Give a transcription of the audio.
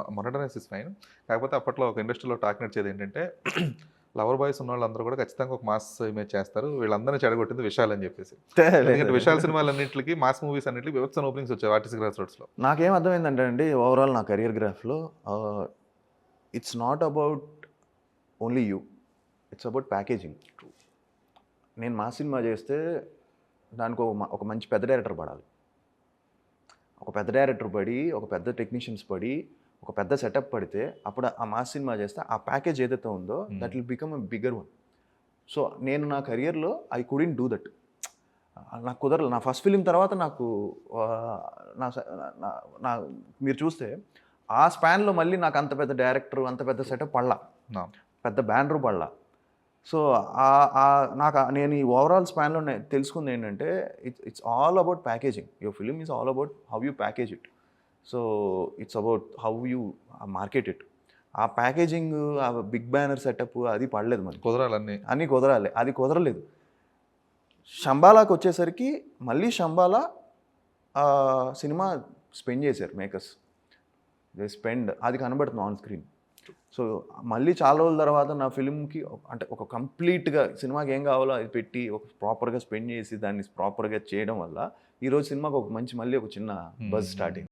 మొనటనెస్ is fine. కాకపోతే అప్పట్లో ఒక ఇండస్ట్రీలో టాక్ నడిచేది ఏంటంటే లవర్ బాయ్స్ ఉన్నోళ్ళందరూ కూడా ఖచ్చితంగా ఒక మాస్ ఇమేజ్ చేస్తారు. వీళ్ళందరిని చెడగొట్టింది విశాల్ అని చెప్పేసి. ఎందుకంటే విశాల్ సినిమాలన్నిట్లికి మాస్ మూవీస్ అన్నిట్లికి బీభత్సమైన ఓపెనింగ్స్ వచ్చాయి ఆర్టిస్ట్ గ్రాస్ రోడ్స్‌లో. నాకేం అర్థమైందంటే అండి, ఓవరాల్ నా కెరియర్ గ్రాఫ్‌లో it's not about only you, it's about packaging. నేను మా సినిమా చేస్తే దానికి ఒక మంచి పెద్ద డైరెక్టర్ పడాలి. ఒక పెద్ద డైరెక్టర్ పడి, ఒక పెద్ద టెక్నీషియన్స్ పడి, ఒక పెద్ద సెటప్ పడితే అప్పుడు ఆ మాస్ సినిమా చేస్తే ఆ ప్యాకేజ్ ఏదైతే ఉందో that will become a bigger one. So నేను నా కెరియర్లో ఐ కుడెంట్ డూ దట్. నాకు కుదరలేదు. నా ఫస్ట్ ఫిలిం తర్వాత నాకు నా నా- నా మీరు చూస్తే ఆ స్పాన్లో మళ్ళీ నాకు అంత పెద్ద డైరెక్టర్, అంత పెద్ద సెటప్ పడలా, పెద్ద బ్యానర్ పడలా. సో నాకు నేను ఈ ఓవరాల్ స్పాన్లో తెలుసుకుంది ఏంటంటే it's all about packaging. Your film is all about how you package it. So it's about how you market it. ఆ ప్యాకేజింగ్, ఆ బిగ్ బ్యానర్ సెటప్ అది పడలేదు మనకి. కుదరాలన్నీ. అన్నీ కుదరాలి, అది కుదరలేదు. శంబాలాకి వచ్చేసరికి మళ్ళీ శంబాలా సినిమా స్పెండ్ చేశారు మేకర్స్. స్పెండ్ అది కనబడుతుంది ఆన్ స్క్రీన్. సో మళ్ళీ చాలా రోజుల తర్వాత నా ఫిలింకి అంటే ఒక కంప్లీట్గా సినిమాకి ఏం కావాలో అది పెట్టి ఒక ప్రాపర్గా స్పెండ్ చేసి దాన్ని ప్రాపర్గా చేయడం వల్ల ఈరోజు సినిమాకి ఒక మంచి మళ్ళీ ఒక చిన్న బజ్ స్టార్ట్ అయింది.